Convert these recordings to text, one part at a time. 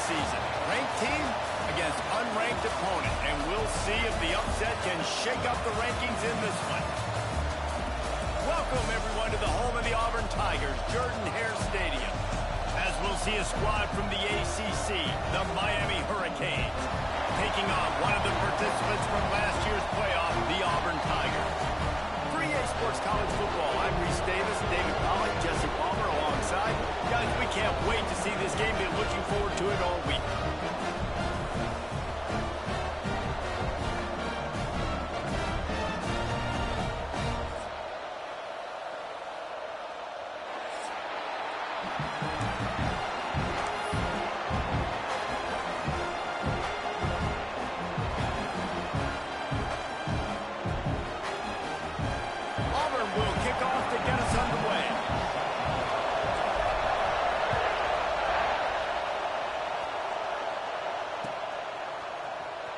season. Ranked team against unranked opponent, and we'll see if the upset can shake up the rankings in this one. Welcome, everyone, to the home of the Auburn Tigers, Jordan-Hare Stadium, as we'll see a squad from the ACC, the Miami Hurricanes, taking on one of the participants from last year's playoff, the Auburn Tigers. For EA Sports College Football, I'm Reese Davis, David Pollock, Jesse Palmer alongside. Guys, we can't wait to see this game. Been looking forward to it all week.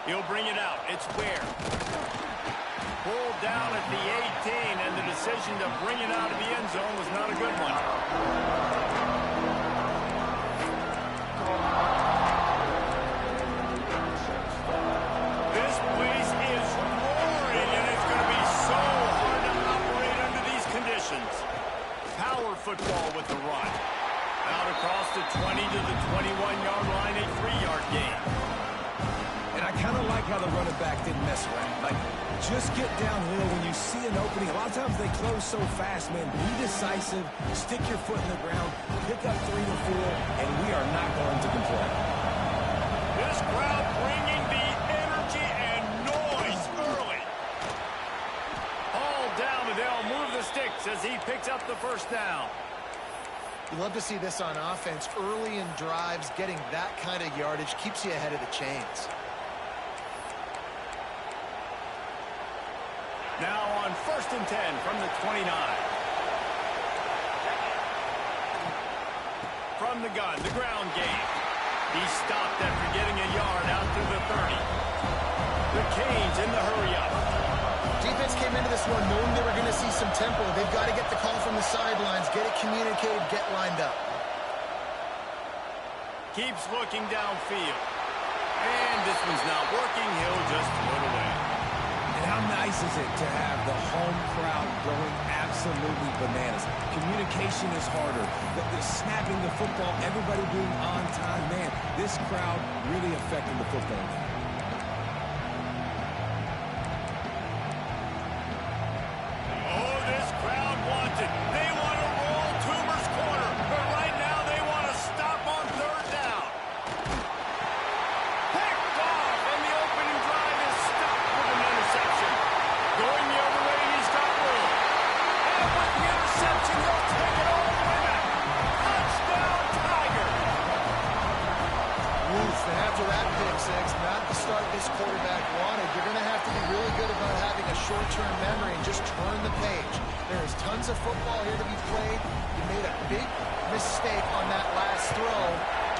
He'll bring it out. It's Ware. Pulled down at the 18, and the decision to bring it out of the end zone was not a good one. This place is roaring, and it's going to be so hard to operate under these conditions. Power football with the run. Out across the 20 to the 21-yard line, a 3-yard gain. And I kind of like how the running back didn't mess around. Like, just get downhill when you see an opening. A lot of times they close so fast, man. Be decisive, stick your foot in the ground, pick up 3 to 4, and we are not going to complain. This crowd bringing the energy and noise early. All down, and they'll move the sticks as he picks up the first down. You love to see this on offense. Early in drives, getting that kind of yardage keeps you ahead of the chains. Now on 1st and 10 from the 29. From the gun, the ground game. He stopped after getting a yard out to the 30. The Canes in the hurry-up. Defense came into this one knowing they were going to see some tempo. They've got to get the call from the sidelines, get it communicated, get lined up. Keeps looking downfield. And this one's not working. He'll just throw it away. And how nice is it to have the home crowd going absolutely bananas? Communication is harder. The snapping the football, everybody being on time. Man, this crowd really affecting the football game. Oh, this crowd wants it. They want to roll Toomer's corner. But right now they want to stop on 3rd down. Picked off, and the opening drive is stopped with an interception. Going the other way, he's got room. And with the interception, he'll take it all the way back. Touchdown, Tiger. Oof, and after that pick six, not the start this quarterback wanted. You're going to have to be really good about having a short-term memory and just turn the page. There is tons of football here to be played. You made a big mistake on that last throw.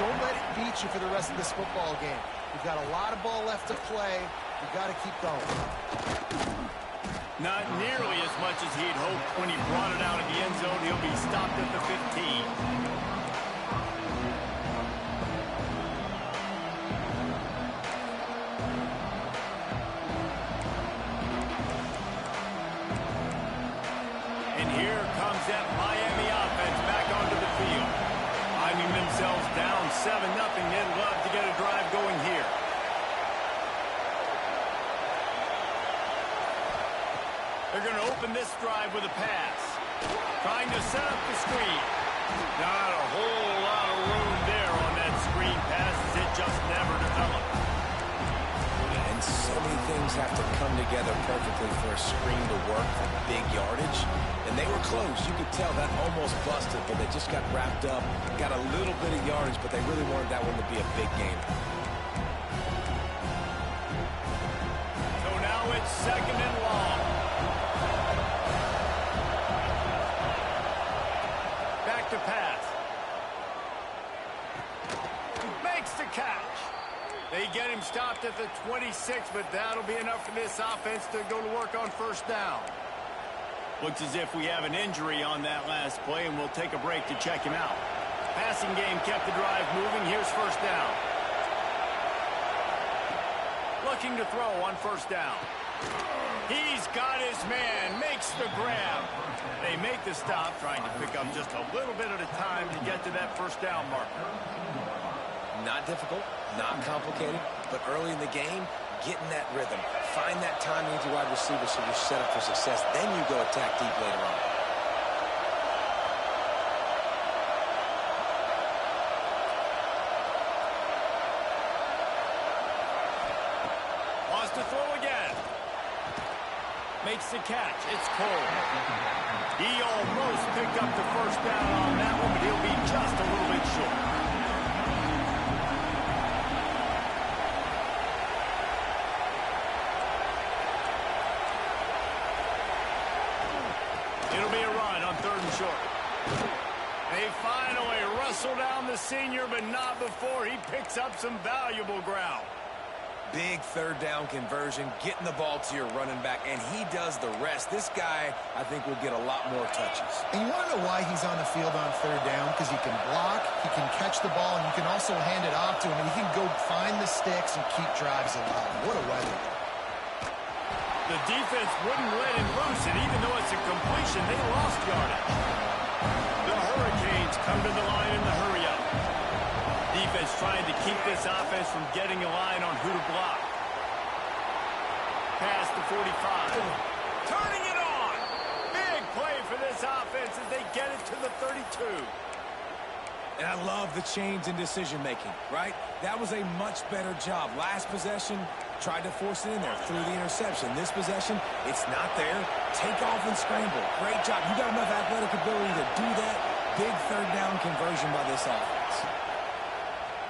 Don't let it beat you for the rest of this football game. You've got a lot of ball left to play. You've got to keep going. Not nearly as much as he'd hoped when he brought it out of the end zone. He'll be stopped at the 15. That Miami offense back onto the field. Finding themselves down 7-0. They'd love to get a drive going here. They're going to open this drive with a pass. Trying to set up the screen. Not a whole lot of room there on that screen pass as it just never developed. And so many things have to come together perfectly for a screen to work for big yardage. And they were close. You could tell that almost busted, but they just got wrapped up, got a little bit of yardage, but they really wanted that one to be a big game. So now it's 2nd and long. Back to pass. Makes the catch. They get him stopped at the 26, but that'll be enough for this offense to go to work on 1st down. Looks as if we have an injury on that last play, and we'll take a break to check him out. Passing game kept the drive moving. Here's 1st down. looking to throw on first down. He's got his man, makes the grab. They make the stop, trying to pick up just a little bit at a time to get to that first down marker. Not difficult, not complicated, but early in the game, getting that rhythm. Find that timing with your wide receiver so you're set up for success. Then you go attack deep later on. Wants to throw again. Makes the catch. It's Cole. He almost picked up the first down on that one, but he'll be just a little bit short. It'll be a run on 3rd and short. They finally wrestle down the senior, but not before he picks up some valuable ground. Big 3rd down conversion, getting the ball to your running back, and he does the rest. This guy, I think, will get a lot more touches. And you want to know why he's on the field on 3rd down? Because he can block, he can catch the ball, and you can also hand it off to him, and he can go find the sticks and keep drives alive. What a weather. The defense wouldn't let him loose, and even though it's a completion, they lost yardage. The Hurricanes come to the line in the hurry-up. Defense trying to keep this offense from getting a line on who to block. Past the 45. Turning it on. Big play for this offense as they get it to the 32. And I love the change in decision-making, right? That was a much better job. Last possession, tried to force it in there through the interception. This possession, it's not there. Take off and scramble. Great job. You got enough athletic ability to do that. Big 3rd down conversion by this offense.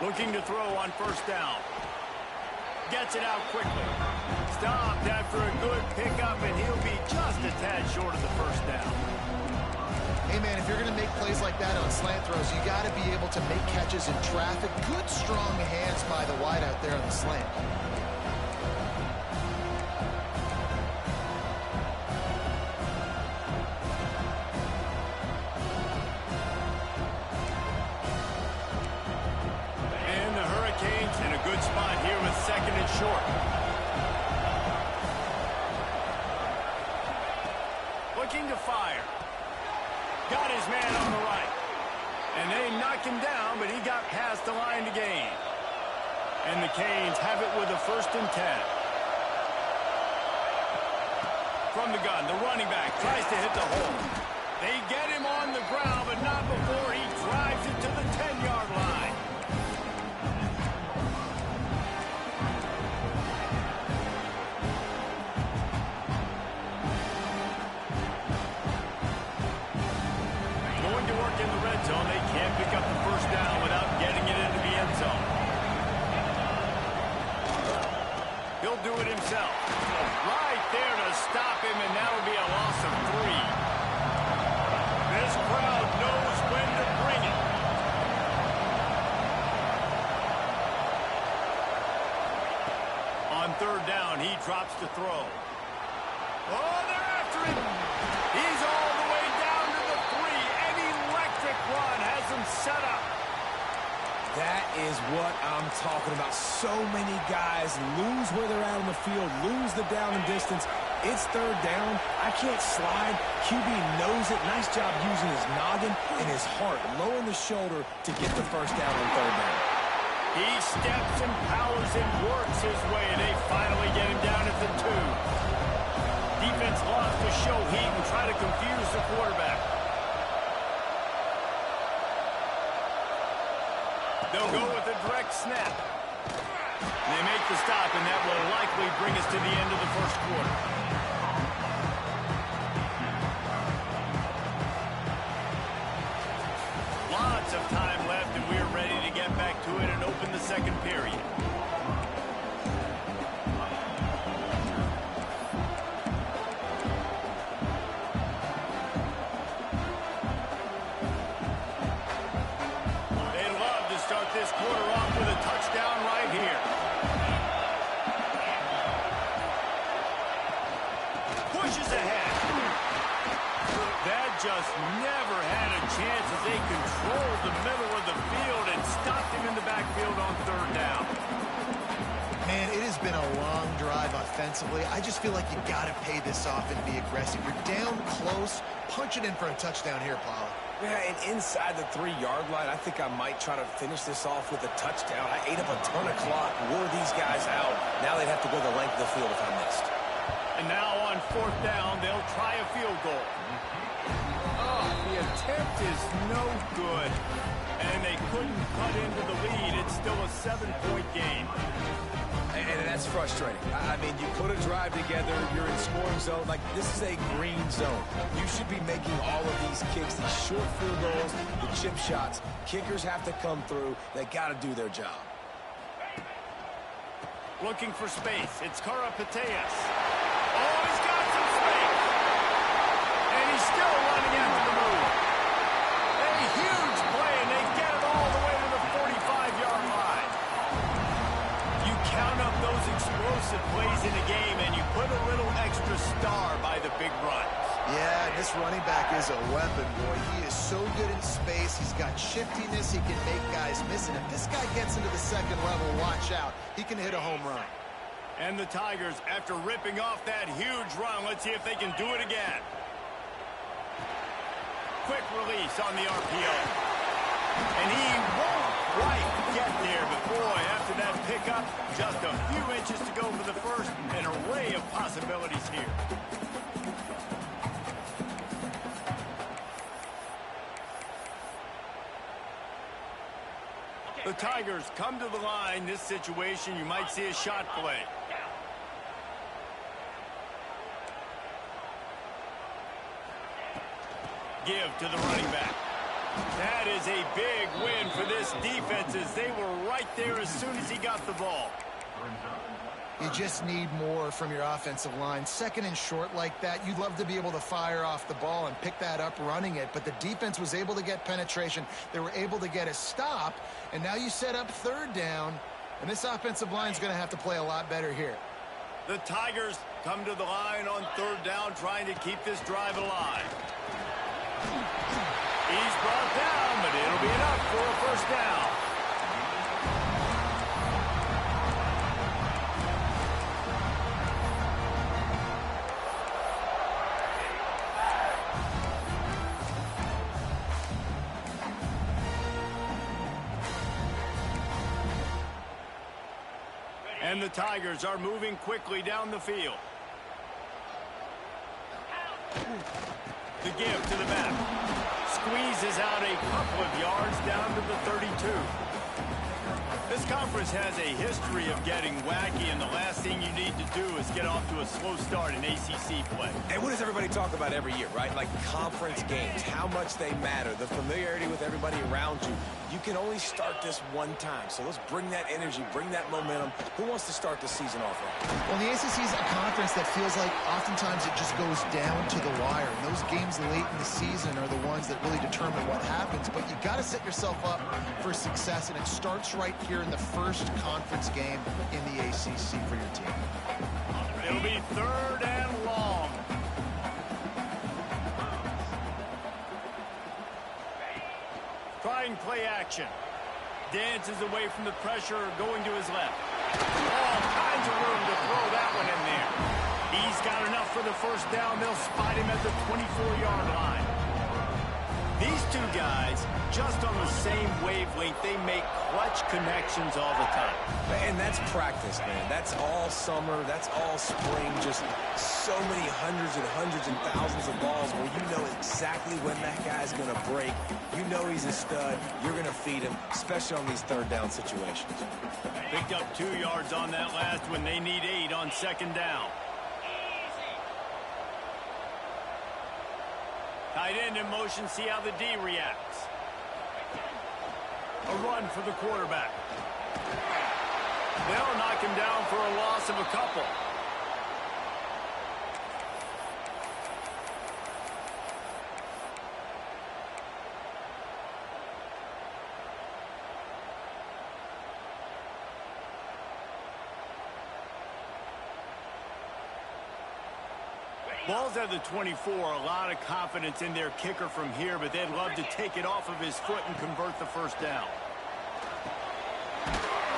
Looking to throw on first down. Gets it out quickly. Stopped after a good pickup, and he'll be just a tad short of the first down. Hey, man, if you're going to make plays like that on slant throws, you got to be able to make catches in traffic. Good, strong hands by the wide out there on the slant. Good spot here with 2nd and short. Looking to fire. Got his man on the right. And they knock him down, but he got past the line to gain. And the Canes have it with a 1st and 10. From the gun, the running back tries to hit the hole. They get him on the ground, but not before he drives it to the 10-yard line. In the red zone, they can't pick up the first down without getting it into the end zone. He'll do it himself. Right there to stop him, and that'll be a loss of 3. This crowd knows when to bring it. On 3rd down, he drops to throw. Oh, they're after him. He's all the way down to the 3. Run has him set up. That is what I'm talking about. So many guys lose where they're at on the field, lose the down and distance. It's 3rd down. I can't slide. QB knows it. Nice job using his noggin and his heart, lowering the shoulder to get the first down on 3rd down. He steps and powers and works his way, and they finally get him down at the 2. Defense loves to show heat and try to confuse the quarterback. They'll go with a direct snap. They make the stop, and that will likely bring us to the end of the 1st quarter. Lots of time left, and we're ready to get back to it and open the 2nd period. This quarter off with a touchdown right here. Pushes ahead. That just never had a chance as they controlled the middle of the field and stopped him in the backfield on 3rd down. Man, it has been a long drive offensively. I just feel like you got to pay this off and be aggressive. You're down close. Punch it in for a touchdown here, Paul. Yeah, and inside the 3-yard line, I think I might try to finish this off with a touchdown. I ate up a ton of clock, wore these guys out. Now they'd have to go the length of the field if I missed. And now on 4th down, they'll try a field goal. Oh, the attempt is no good. And they couldn't cut into the lead. It's still a 7-point game. And that's frustrating. I mean, you put a drive together, you're in scoring zone. Like, this is a green zone. You should be making all of these kicks, these short field goals, the chip shots. Kickers have to come through. They got to do their job. Looking for space. It's Karapateas. Oh, he's got some space. And he's still running after the move. A huge play, and they get it all the way to the 45-yard line. You count up those explosive plays in a game, and you put a little extra star by the big runs. Yeah, this running back is a weapon, boy. He is so good in space. He's got shiftiness. He can make guys miss. And if this guy gets into the second level, watch out. He can hit a home run. And the Tigers, after ripping off that huge run, let's see if they can do it again. Quick release on the RPO. And he won't quite get there, but boy, after that pickup, just a few inches to go for the first. An array of possibilities here. The Tigers come to the line. This situation, you might see a shot play. Give to the running back. That is a big win for this defense as they were right there as soon as he got the ball. You just need more from your offensive line. Second and short like that, you'd love to be able to fire off the ball and pick that up running it, but the defense was able to get penetration. They were able to get a stop, and now you set up 3rd down, and this offensive line is going to have to play a lot better here. The Tigers come to the line on 3rd down, trying to keep this drive alive. He's brought down, but it'll be enough for a 1st down. And the Tigers are moving quickly down the field. The give to the back. Squeezes out a couple of yards down to the 32. This conference has a history of getting wacky, and the last thing you need to do is get off to a slow start in ACC play. And what does everybody talk about every year, right? Like conference games, how much they matter, the familiarity with everybody around you. You can only start this one time, so let's bring that energy, bring that momentum. Who wants to start the season off right? Well, the ACC is a conference that feels like oftentimes it just goes down to the wire. And those games late in the season are the ones that really determine what happens. But you got to set yourself up for success, and it starts right here in the first conference game in the ACC for your team. It'll be 3rd and long. Trying play action. Dances away from the pressure, going to his left. All kinds of room to throw that one in there. He's got enough for the 1st down. They'll spot him at the 24-yard line. These two guys, just on the same wavelength, they make clutch connections all the time. And that's practice, man. That's all summer. That's all spring. Just so many hundreds and thousands of balls where you know exactly when that guy's going to break. You know he's a stud. You're going to feed him, especially on these 3rd down situations. Picked up 2 yards on that last one. They need 8 on 2nd down. Tight end in motion, see how the D reacts. A run for the quarterback. They'll knock him down for a loss of a couple. Ball's at the 24. A lot of confidence in their kicker from here, but they'd love to take it off of his foot and convert the 1st down.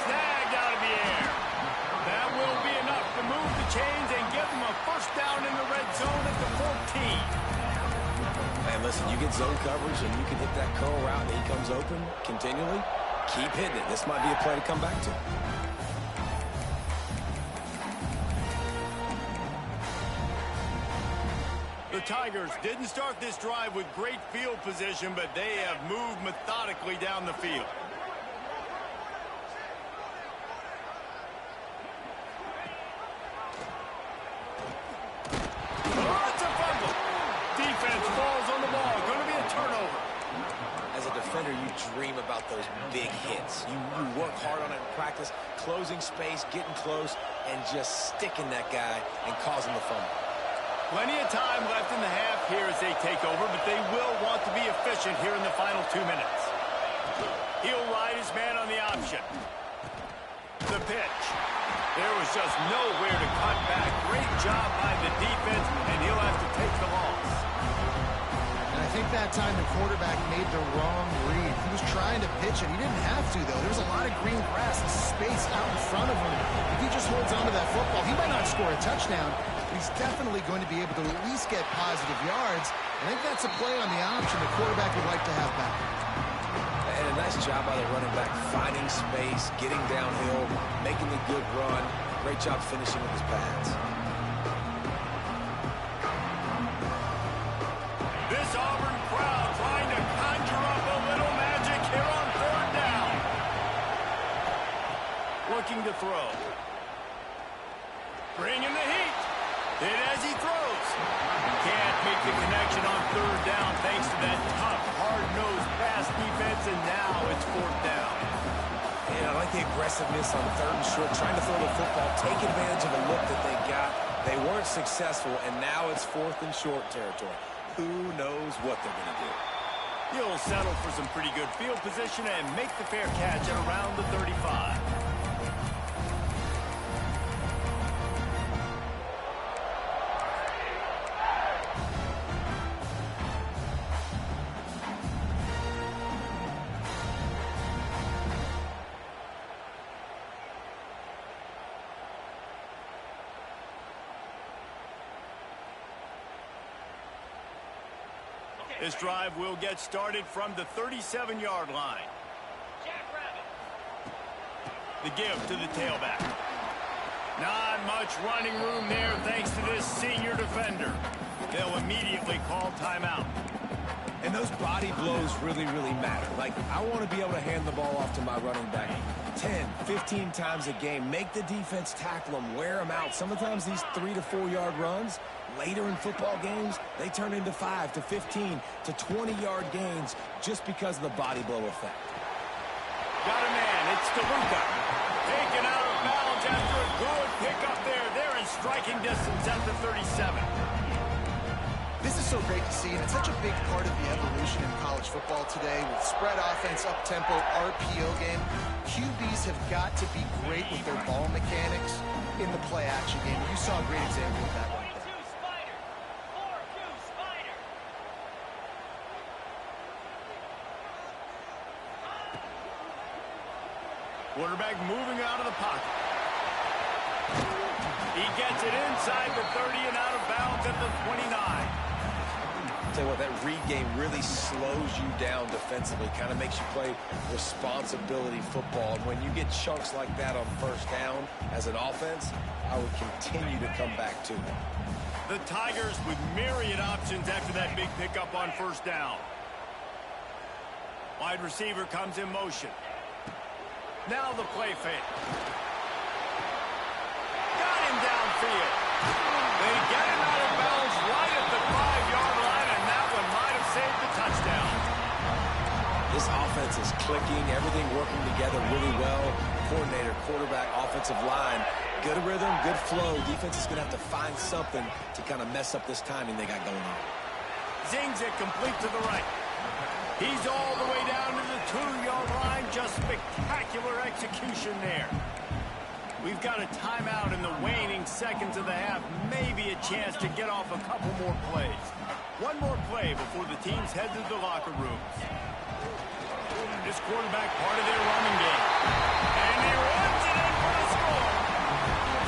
Snagged out of the air. Man, listen, you get zone coverage and you can hit that curl route and he comes open continually. Keep hitting it. This might be a play to come back to. The Tigers didn't start this drive with great field position, but they have moved methodically down the field. Oh, it's a fumble. Defense falls on the ball. Going to be a turnover. As a defender, you dream about those big hits. You work hard on it in practice, closing space, getting close, and just sticking that guy and causing the fumble. Plenty of time left in the half here as they take over, but they will want to be efficient here in the final 2 minutes. He'll ride his man on the option. The pitch. There was just nowhere to cut back. Great job by the defense, and he'll have to take the loss. And I think that time the quarterback made the wrong read. He was trying to pitch it. He didn't have to, though. There was a lot of green grass and space out in front of him. If he just holds on to that football, he might not score a touchdown. He's definitely going to be able to at least get positive yards. I think that's a play on the option the quarterback would like to have back. And a nice job by the running back, finding space, getting downhill, making the good run. Great job finishing with his pads. This Auburn crowd trying to conjure up a little magic here on 3rd down. Looking to throw. Bringing the heat. Hit as he throws. Can't make the connection on 3rd down thanks to that tough, hard-nosed pass defense, and now it's 4th down. And I like the aggressiveness on 3rd and short, trying to throw the football, take advantage of a look that they got. They weren't successful, and now it's 4th and short territory. Who knows what they're going to do? He'll settle for some pretty good field position and make the fair catch at around the 35. This drive will get started from the 37-yard line. The give to the tailback. Not much running room there thanks to this senior defender. They'll immediately call timeout. And those body blows really, really matter. Like, I want to be able to hand the ball off to my running back 10, 15 times a game. Make the defense tackle them, wear them out. Sometimes these 3 to 4 yard runs, later in football games, they turn into 5 to 15 to 20-yard gains just because of the body blow effect. Got a man. It's DeLuca. Taken out of bounds after a good pickup there. They're in striking distance at the 37. This is so great to see, and it's such a big part of the evolution in college football today with spread offense, up-tempo, RPO game. QBs have got to be great with their ball mechanics in the play-action game. You saw a great example of that right there. Quarterback moving out of the pocket. He gets it inside the 30 and out of bounds at the 29. Tell you what, that read game really slows you down defensively, kind of makes you play responsibility football. And when you get chunks like that on 1st down as an offense, I would continue to come back to it. The Tigers with myriad options after that big pickup on 1st down. Wide receiver comes in motion. Now the play fake. Got him downfield. They get him out of bounds right at the 5-yard line, and that one might have saved the touchdown. This offense is clicking, everything working together really well. Coordinator, quarterback, offensive line, good rhythm, good flow. Defense is going to have to find something to kind of mess up this timing they got going on. Zings it complete to the right. He's all the way down to the 2-yard line. Just spectacular execution there. We've got a timeout in the waning seconds of the half. Maybe a chance to get off a couple more plays. One more play before the teams head to the locker rooms. This quarterback part of their running game. And he runs it in for the score.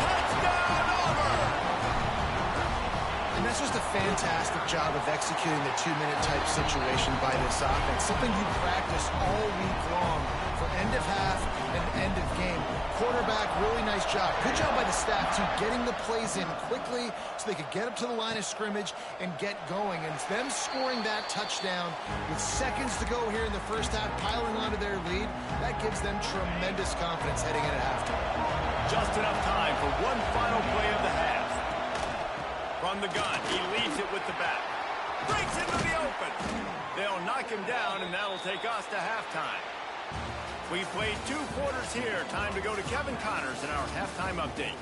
Touchdown, Auburn! And that's just a fantastic job of executing the 2-minute type situation by this offense. Something you practice all week long for end of half and end of game. Quarterback, really nice job. Good job by the staff, too, getting the plays in quickly so they could get up to the line of scrimmage and get going. And it's them scoring that touchdown with seconds to go here in the first half, piling onto their lead. That gives them tremendous confidence heading into halftime. Just enough time for one final play of the half. From the gun, he leaves it with the back. Breaks into the open. They'll knock him down, and that'll take us to halftime. We've played 2 quarters here. Time to go to Kevin Connors in our halftime update.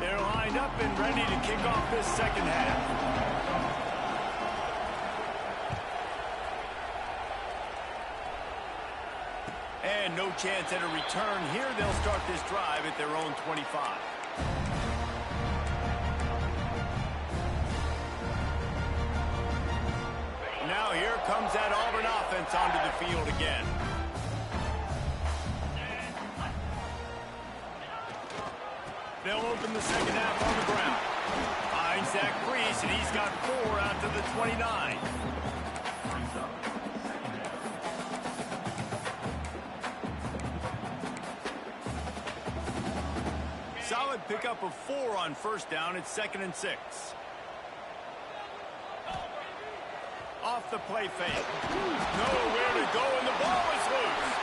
They're lined up and ready to kick off this second half. And no chance at a return here. They'll start this drive at their own 25. Now here comes that Auburn offense onto the field again. They'll open the second half on the ground. Finds that crease, and he's got 4 out to the 29. Solid pickup of 4 on first down. It's 2nd and 6. Off the play fake. Nowhere to go, and the ball is loose.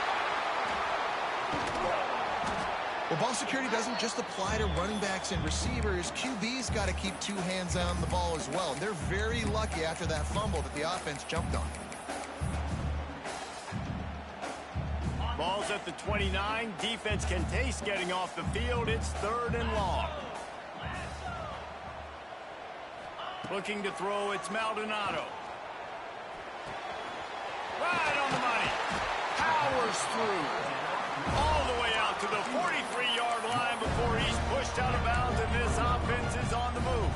Well, ball security doesn't just apply to running backs and receivers. QB's got to keep 2 hands on the ball as well. And they're very lucky after that fumble that the offense jumped on. Ball's at the 29. Defense can taste getting off the field. It's 3rd and long. Looking to throw, it's Maldonado. Right on the money. Powers through. All the way out to the 43-yard line before he's pushed out of bounds, and this offense is on the move.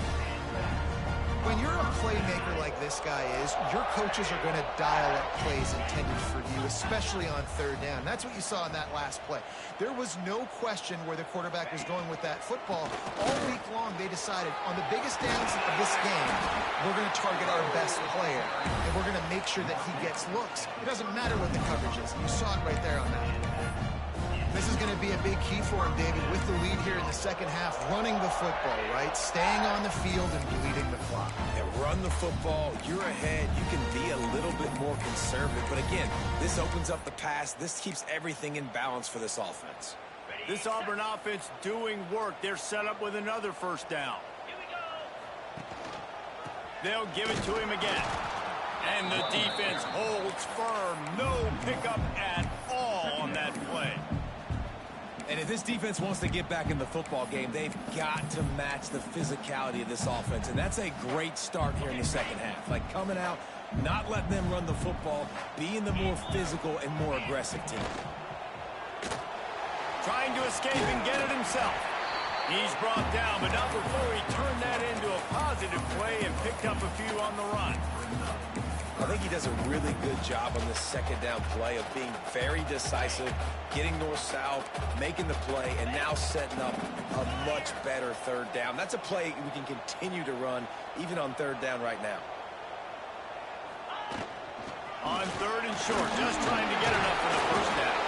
When you're a playmaker like this guy is, your coaches are going to dial up plays intended for you, especially on 3rd down. That's what you saw in that last play. There was no question where the quarterback was going with that football. All week long, they decided on the biggest downs of this game, we're going to target our best player, and we're going to make sure that he gets looks. It doesn't matter what the coverage is. You saw it right there on that. This is going to be a big key for him, David, with the lead here in the second half, running the football, right? Staying on the field and bleeding the clock. Yeah, run the football. You're ahead. You can be a little bit more conservative. But again, this opens up the pass. This keeps everything in balance for this offense. This Auburn offense doing work. They're set up with another first down. They'll give it to him again. And the defense holds firm. No pickup at all on that play. And if this defense wants to get back in the football game, they've got to match the physicality of this offense. And that's a great start here in the second half. Like coming out, not letting them run the football, being the more physical and more aggressive team. Trying to escape and get it himself. He's brought down, but not before he turned that into a positive play and picked up a few on the run. I think he does a really good job on this second down play of being very decisive, getting north-south, making the play, and now setting up a much better 3rd down. That's a play we can continue to run even on 3rd down right now. On 3rd and short, just trying to get enough for the first down.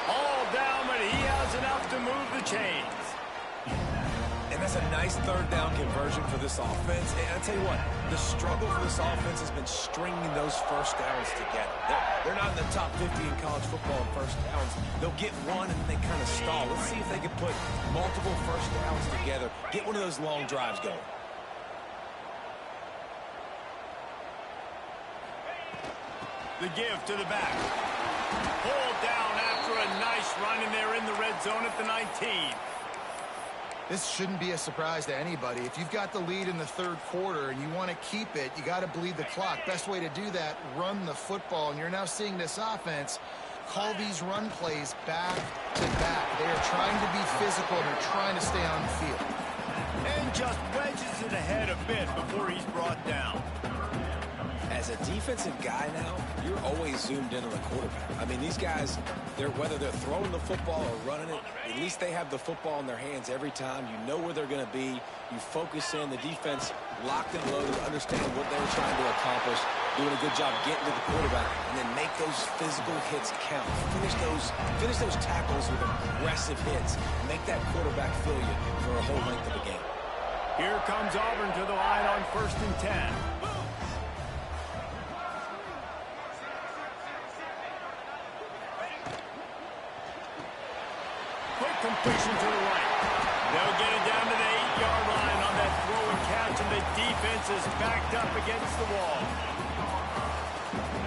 All down, but he has enough to move the chains. And that's a nice 3rd down conversion for this offense. And I'll tell you what, the struggle for this offense has been stringing those first downs together. They're not in the top 50 in college football in first downs. They'll get one and they kind of stall. Let's see if they can put multiple first downs together, get one of those long drives going. The give to the back. Pulled down after a nice run, and they're in the red zone at the 19. This shouldn't be a surprise to anybody. If you've got the lead in the 3rd quarter and you want to keep it, you got to bleed the clock. Best way to do that, run the football. And you're now seeing this offense call these run plays back to back. They are trying to be physical, and they're trying to stay on the field. And just wedges it ahead a bit before he's brought down. As As a defensive guy now, you're always zoomed in on the quarterback. I mean, these guys, whether they're throwing the football or running it, at least they have the football in their hands every time. You know where they're going to be. You focus in. The defense locked and loaded, understand what they were trying to accomplish, doing a good job getting to the quarterback, and then make those physical hits count. Finish those tackles with aggressive hits. Make that quarterback feel you for a whole length of the game. Here comes Auburn to the line on 1st and 10. Quick completion to the right. They'll get it down to the 8-yard line on that throw and catch, and the defense is backed up against the wall.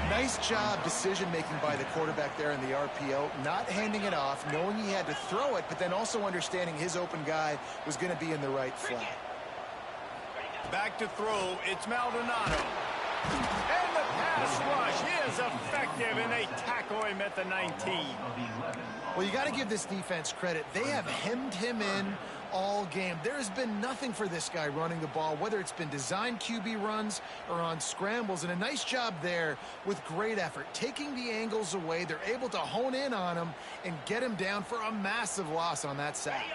Nice job decision-making by the quarterback there in the RPO, not handing it off, knowing he had to throw it, but then also understanding his open guy was going to be in the right flat. Back to throw, it's Maldonado. And the pass rush is effective, and they tackle him at the 19. Well, you got to give this defense credit. They have hemmed him in all game. There has been nothing for this guy running the ball, whether it's been designed QB runs or on scrambles, and a nice job there with great effort. Taking the angles away, they're able to hone in on him and get him down for a massive loss on that sack.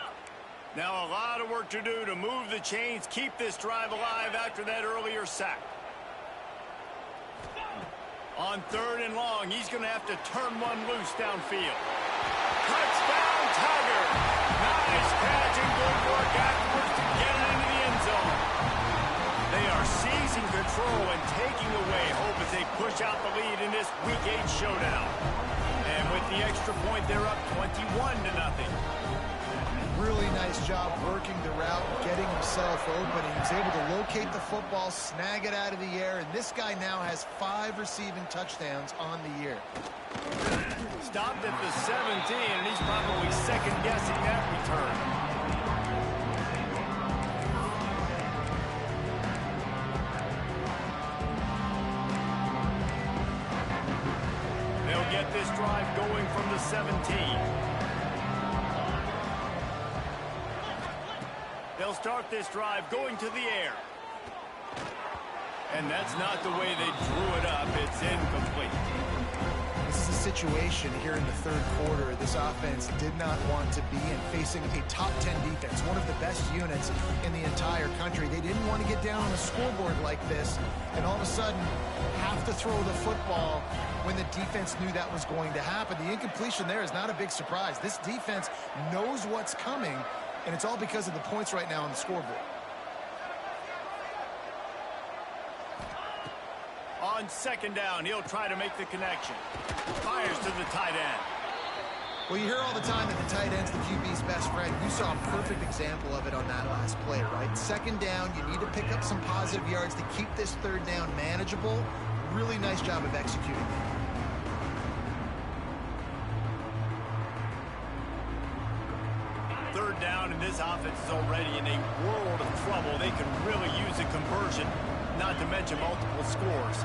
Now a lot of work to do to move the chains, keep this drive alive after that earlier sack. On 3rd and long, he's going to have to turn one loose downfield. Touchdown, Tiger! Nice catch and good work afterwards to get it into the end zone. They are seizing control and taking away hope as they push out the lead in this Week 8 showdown. And with the extra point, they're up 21-0. Really nice job working the route, getting himself open. He was able to locate the football, snag it out of the air, and this guy now has 5 receiving touchdowns on the year. Stopped at the 17, and he's probably second-guessing that return. They'll get this drive going from the 17. They'll start this drive going to the air. And that's not the way they drew it up. It's incomplete. This is a situation here in the 3rd quarter this offense did not want to be in, facing a top 10 defense, one of the best units in the entire country. They didn't want to get down on a scoreboard like this and all of a sudden have to throw the football when the defense knew that was going to happen. The incompletion there is not a big surprise. This defense knows what's coming, and it's all because of the points right now on the scoreboard. On 2nd down, he'll try to make the connection. Fires to the tight end. Well, you hear all the time that the tight end's the QB's best friend. You saw a perfect example of it on that last play, right? 2nd down, you need to pick up some positive yards to keep this 3rd down manageable. Really nice job of executing that. Third down, and this offense is already in a world of trouble. They can really use a conversion, not to mention multiple scores.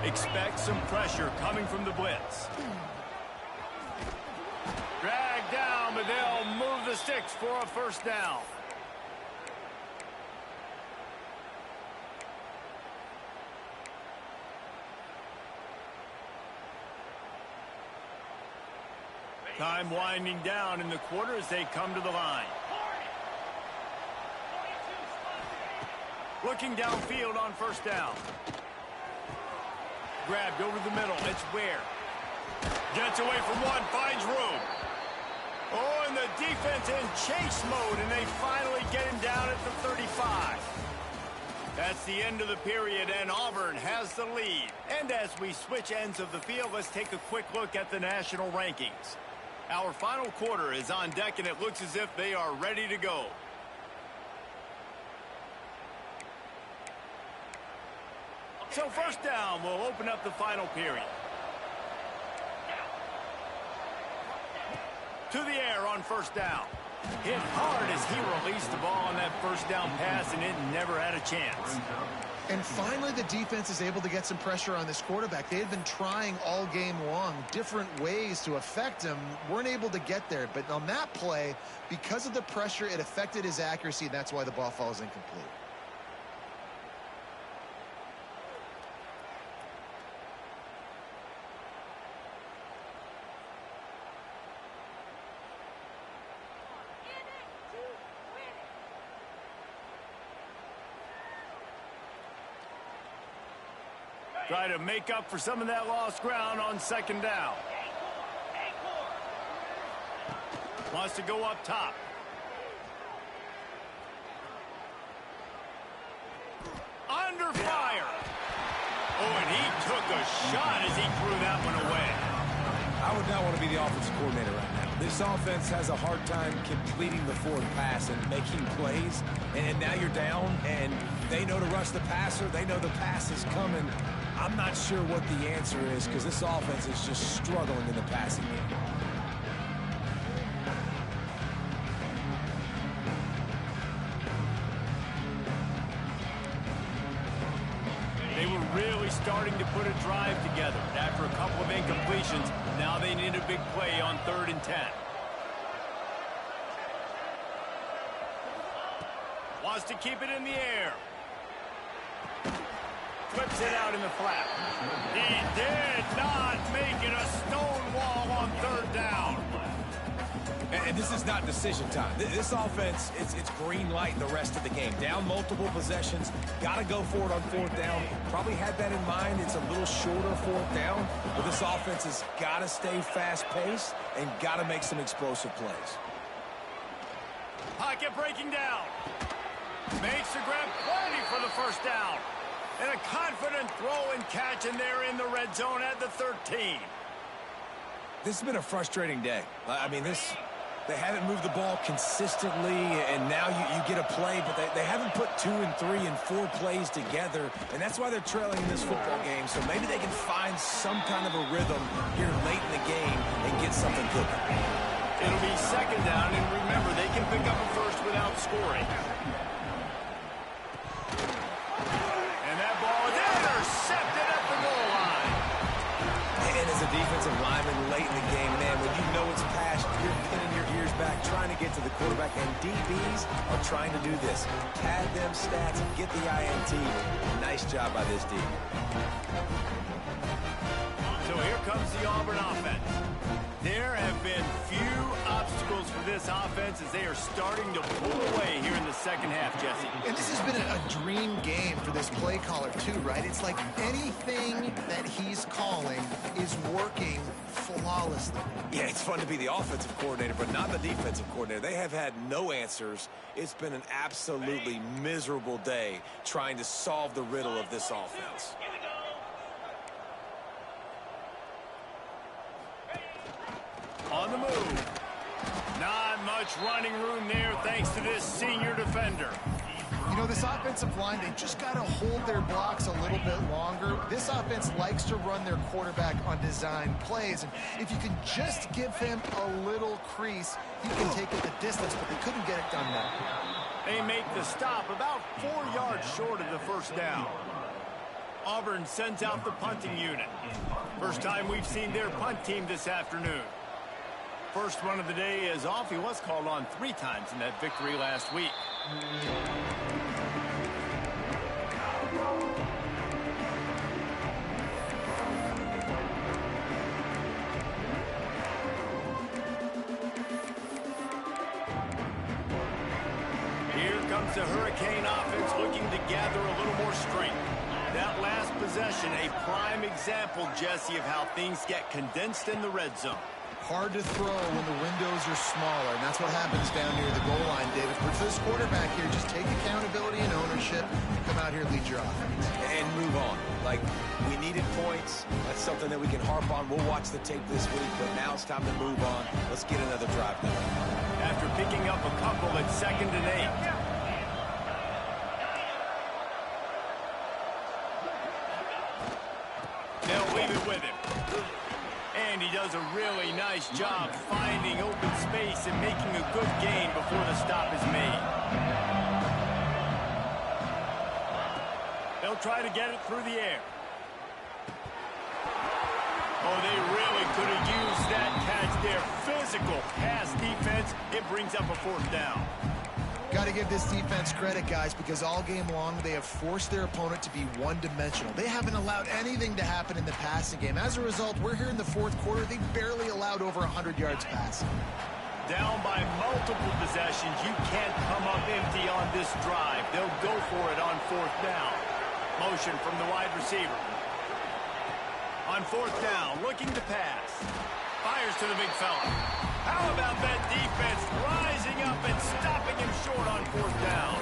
Expect some pressure coming from the blitz. Dragged down, but they'll move the sticks for a 1st down. Time winding down in the quarter as they come to the line. Looking downfield on 1st down. Grabbed over the middle. It's Ware. Gets away from one, finds room. Oh, and the defense in chase mode, and they finally get him down at the 35. That's the end of the period, and Auburn has the lead. And as we switch ends of the field, let's take a quick look at the national rankings. Our final quarter is on deck, and it looks as if they are ready to go. So 1st down will open up the final period. To the air on 1st down. Hit hard as he released the ball on that 1st down pass, and it never had a chance. And finally, the defense is able to get some pressure on this quarterback. They had been trying all game long different ways to affect him. Weren't able to get there. But on that play, because of the pressure, it affected his accuracy, and that's why the ball falls incomplete. Try to make up for some of that lost ground on second down. Wants to go up top. Under fire. Oh, and he took a shot as he threw that one away. I would not want to be the offensive coordinator right now. This offense has a hard time completing the forward pass and making plays. And now you're down, and they know to rush the passer. They know the pass is coming. I'm not sure what the answer is because this offense is just struggling in the passing game. They were really starting to put a drive together. After a couple of incompletions, now they need a big play on 3rd and 10. Wants to keep it in the air. Flips it out in the flat. He did not make it a stone wall on 3rd down. And this is not decision time. This offense, it's green light the rest of the game. Down multiple possessions, got to go for it on 4th down. Probably had that in mind. It's a little shorter 4th down, but this offense has got to stay fast-paced and got to make some explosive plays. Pocket breaking down. Makes the grab plenty for the 1st down. And a confident throw and catch, and they're in the red zone at the 13. This has been a frustrating day. I mean, they haven't moved the ball consistently, and now you get a play, but they haven't put 2 and 3 and 4 plays together, and that's why they're trailing in this football game. So maybe they can find some kind of a rhythm here late in the game and get something cooking. It'll be 2nd down, and remember, they can pick up a first without scoring. And that ball is intercepted at the goal line. And as a defensive lineman late in the game, man, when you know it's past, you're pinning your ears back, trying to get to the quarterback, and DBs are trying to do this. Pad them stats and get the INT. Nice job by this D. So here comes the Auburn offense. There have been few obstacles for this offense as they are starting to pull away here in the 2nd half, Jesse. And this has been a dream game for this play caller, too, right? It's like anything that he's calling is working flawlessly. Yeah, it's fun to be the offensive coordinator, but not the defensive coordinator. They have had no answers. It's been an absolutely miserable day trying to solve the riddle of this offense. On the move. Not much running room there thanks to this senior defender. You know, this offensive line, they just got to hold their blocks a little bit longer. This offense likes to run their quarterback on design plays. And if you can just give him a little crease, he can take it the distance, but they couldn't get it done now. They make the stop about 4 yards short of the 1st down. Auburn sends out the punting unit. First time we've seen their punt team this afternoon. First run of the day is off. He was called on 3 times in that victory last week. Here comes the Hurricane offense looking to gather a little more strength. That last possession, a prime example, Jesse, of how things get condensed in the red zone. Hard to throw when the windows are smaller, and that's what happens down near the goal line, David. But for this quarterback here, just take accountability and ownership and come out here and lead your offense. And move on. Like, we needed points. That's something that we can harp on. We'll watch the tape this week, but now it's time to move on. Let's get another drive done. After picking up a couple at 2nd and 8. They'll leave it with him. And he does a really nice job finding open space and making a good gain before the stop is made. They'll try to get it through the air. Oh, they really could have used that catch there. Physical pass defense. It brings up a 4th down. Got to give this defense credit, guys, because all game long they have forced their opponent to be one-dimensional. They haven't allowed anything to happen in the passing game. As a result, we're here in the 4th quarter. They barely allowed over 100 yards passing. Down by multiple possessions. You can't come up empty on this drive. They'll go for it on 4th down. Motion from the wide receiver. On fourth down, looking to pass. Fires to the big fella. How about that defense rising up and stopping him short on fourth down?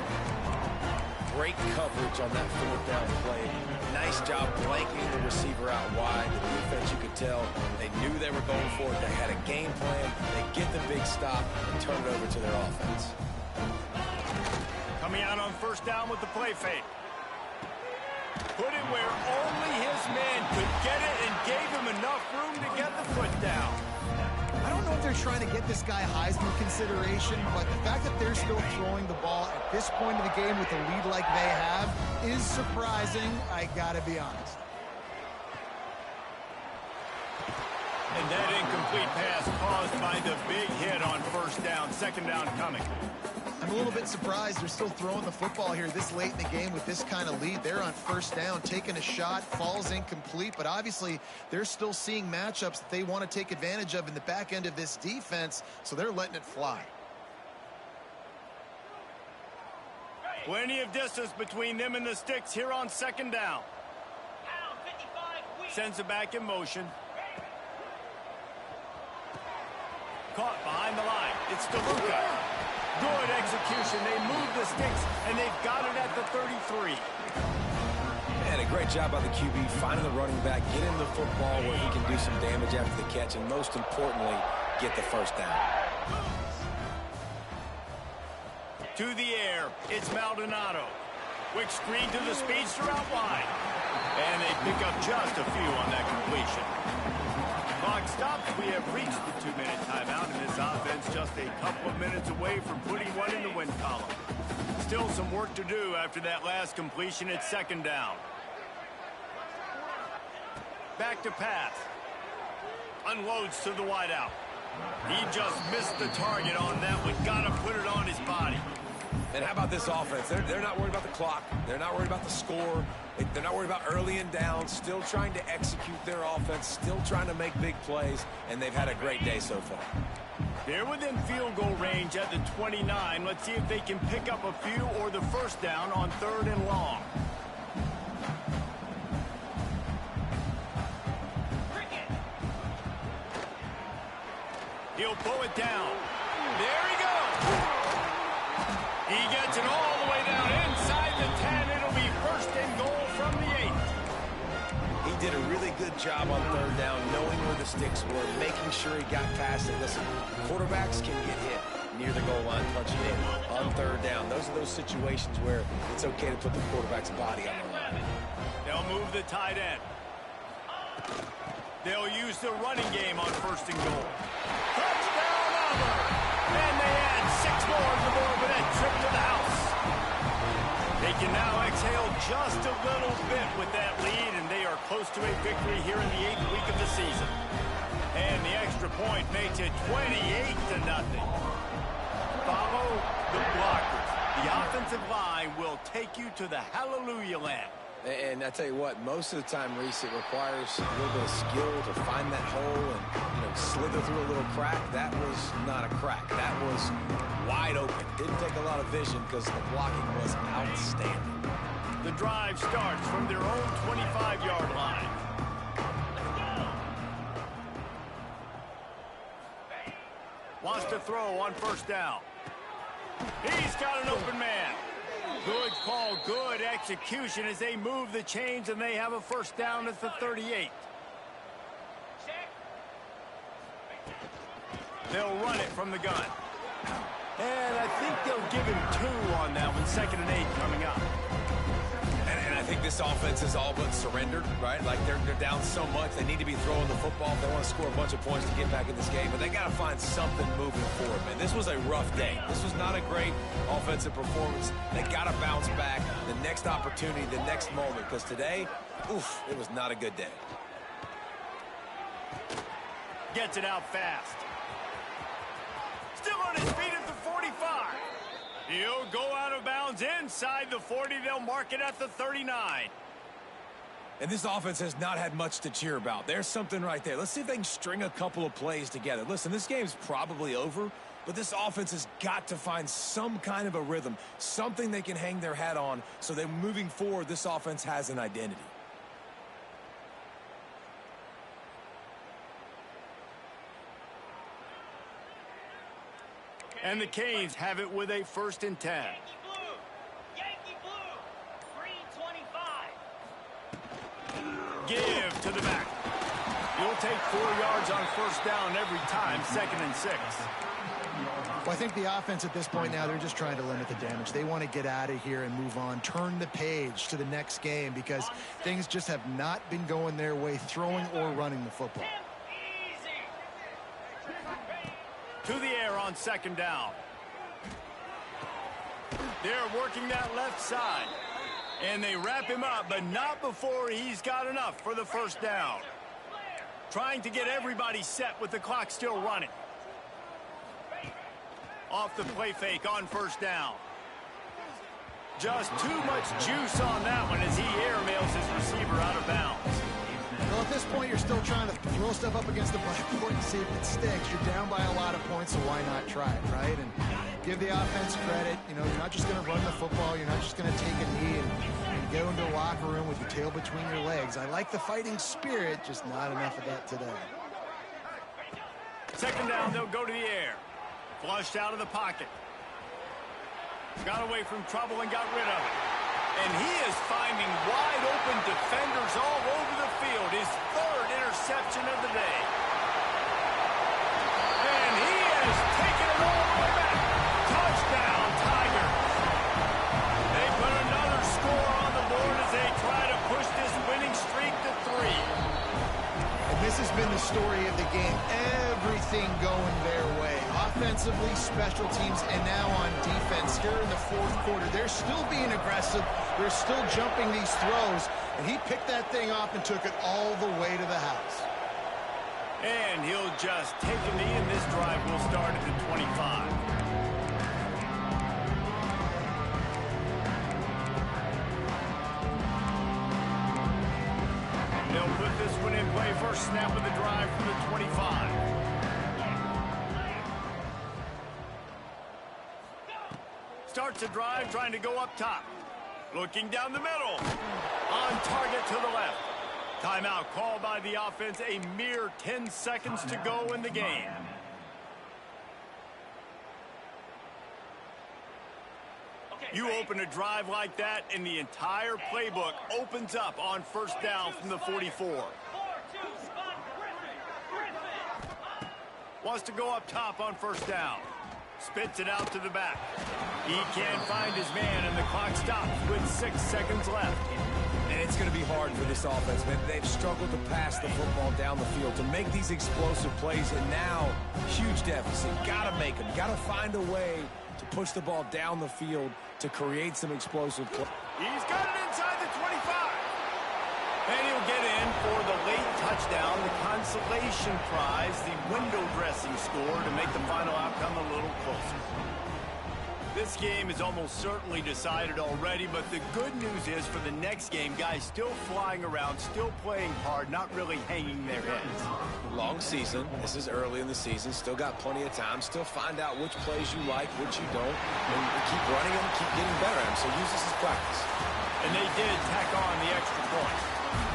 Great coverage on that fourth down play. Nice job blanking the receiver out wide. The defense, you could tell, they knew they were going for it. They had a game plan. They get the big stop and turn it over to their offense. Coming out on first down with the play fake. Put it where only his man could get it and gave him enough room to get the foot down. I don't know if they're trying to get this guy Heisman consideration, but the fact that they're still throwing the ball at this point of the game with a lead like they have is surprising, I gotta be honest. And that incomplete pass caused by the big hit on first down, second down coming. I'm a little bit surprised they're still throwing the football here this late in the game with this kind of lead. They're on first down, taking a shot, falls incomplete, but obviously they're still seeing matchups that they want to take advantage of in the back end of this defense, so they're letting it fly. Plenty of distance between them and the sticks here on second down. Sends it back in motion. Caught behind the line. It's DeLuca. Good execution. They move the sticks, and they've got it at the 33. And a great job by the QB finding the running back, get him the football where he can do some damage after the catch, and most importantly, get the first down. To the air, it's Maldonado. Quick screen to the speedster out wide. And they pick up just a few on that completion. Clock stops. We have reached the 2-minute timeout, and this offense just a couple of minutes away from putting one in the win column. Still some work to do after that last completion at second down. Back to pass. Unloads to the wideout. He just missed the target on that one. Got to put it on his body. And how about this offense? They're not worried about the clock. They're not worried about the score. They're not worried about early and down. Still trying to execute their offense. Still trying to make big plays. And they've had a great day so far. They're within field goal range at the 29. Let's see if they can pick up a few or the first down on third and long. He'll pull it down. There he goes. He gets it all the way down inside the 10. It'll be first and goal from the 8. He did a really good job on third down, knowing where the sticks were, making sure he got past it. Listen, quarterbacks can get hit near the goal line, punching in on third down. Those are those situations where it's okay to put the quarterback's body on the line. They'll move the tight end. They'll use the running game on first and goal. Touchdown, Auburn! And they add 6 more to the board with that trip to the house. They can now exhale just a little bit with that lead, and they are close to a victory here in the 8th week of the season. And the extra point makes it 28-0. Follow the blockers. The offensive line will take you to the hallelujah land. And I tell you what, most of the time, Reese, it requires a little bit of skill to find that hole and, slither through a little crack. That was not a crack. That was wide open. Didn't take a lot of vision because the blocking was outstanding. The drive starts from their own 25-yard line. Wants to throw on first down. He's got an open man. Good call, good execution as they move the chains, and they have a first down at the 38. They'll run it from the gun. And I think they'll give him 2 on that one, 2nd and 8 coming up. And I think this offense is all but surrendered, right? Like they're down so much, they need to be throwing the football if they want to score a bunch of points to get back in this game. But they got to find something moving forward, man. This was a rough day. This was not a great offensive performance. They got to bounce back the next opportunity, the next moment, because today, oof, it was not a good day. Gets it out fast. Still on his feet at the 45. He'll go out of bounds inside the 40. They'll mark it at the 39. And this offense has not had much to cheer about. There's something right there. Let's see if they can string a couple of plays together. Listen, this game's probably over, but this offense has got to find some kind of a rhythm, something they can hang their hat on so that moving forward, this offense has an identity. And the Canes have it with a 1st and 10. Yankee blue. Green 25. Give to the back. You'll take 4 yards on 1st down every time, 2nd and 6. Well, I think the offense at this point now, they're just trying to limit the damage. They want to get out of here and move on, turn the page to the next game because things just have not been going their way, throwing or running the football. To the air on 2nd down. They're working that left side. And they wrap him up, but not before he's got enough for the 1st down. Trying to get everybody set with the clock still running. Off the play fake on 1st down. Just too much juice on that one as he airmails his receiver out of bounds. Well, at this point, you're still trying to throw stuff up against the blackboard and see if it sticks. You're down by a lot of points, so why not try it, right? And give the offense credit. You know, you're not just going to run the football. You're not just going to take a knee and go into a locker room with your tail between your legs. I like the fighting spirit, just not enough of that today. 2nd down, they'll go to the air. Flushed out of the pocket. Got away from trouble and got rid of it. And he is finding wide open defenders all over the field. His 3rd interception of the day. And he has taken it all the way back. Touchdown, Tigers. They put another score on the board as they try to push this winning streak to 3. And this has been the story of the game. Everything going their way. Offensively, special teams, and now on defense here in the 4th quarter. They're still being aggressive. They're still jumping these throws. And he picked that thing off and took it all the way to the house. And he'll just take a knee, and this drive will start at the 25. They'll put this one in play. First snap of the drive from the 25. Starts a drive, trying to go up top. Looking down the middle. On target to the left. Timeout called by the offense. A mere 10 seconds to go in the game. You open a drive like that, and the entire playbook opens up on 1st down from the 44. Wants to go up top on 1st down. Spits it out to the back. He can't find his man, and the clock stops with 6 seconds left. And it's going to be hard for this offense, man. They've struggled to pass the football down the field, to make these explosive plays, and now, huge deficit. Got to make them. Got to find a way to push the ball down the field to create some explosive plays. He's got it inside the 25. And he'll get in for the late touchdown, the consolation prize, the window dressing score to make the final outcome a little closer. This game is almost certainly decided already, but the good news is for the next game, guys still flying around, still playing hard, not really hanging their heads. Long season. This is early in the season. Still got plenty of time. Still find out which plays you like, which you don't, and keep running them, keep getting better at them. So use this as practice. And they did tack on the extra point.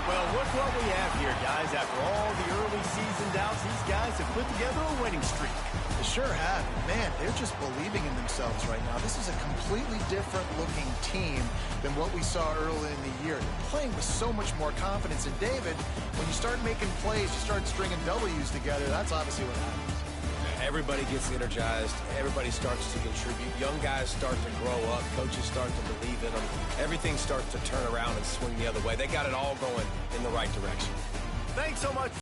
Well, look what we have here, guys. After all the early season doubts, these guys have put together a winning streak. They sure have. Man, they're just believing in themselves right now. This is a completely different looking team than what we saw early in the year. They're playing with so much more confidence. And David, when you start making plays, you start stringing W's together, that's obviously what happens. Everybody gets energized. Everybody starts to contribute. Young guys start to grow up. Coaches start to believe in them. Everything starts to turn around and swing the other way. They got it all going in the right direction. Thanks so much.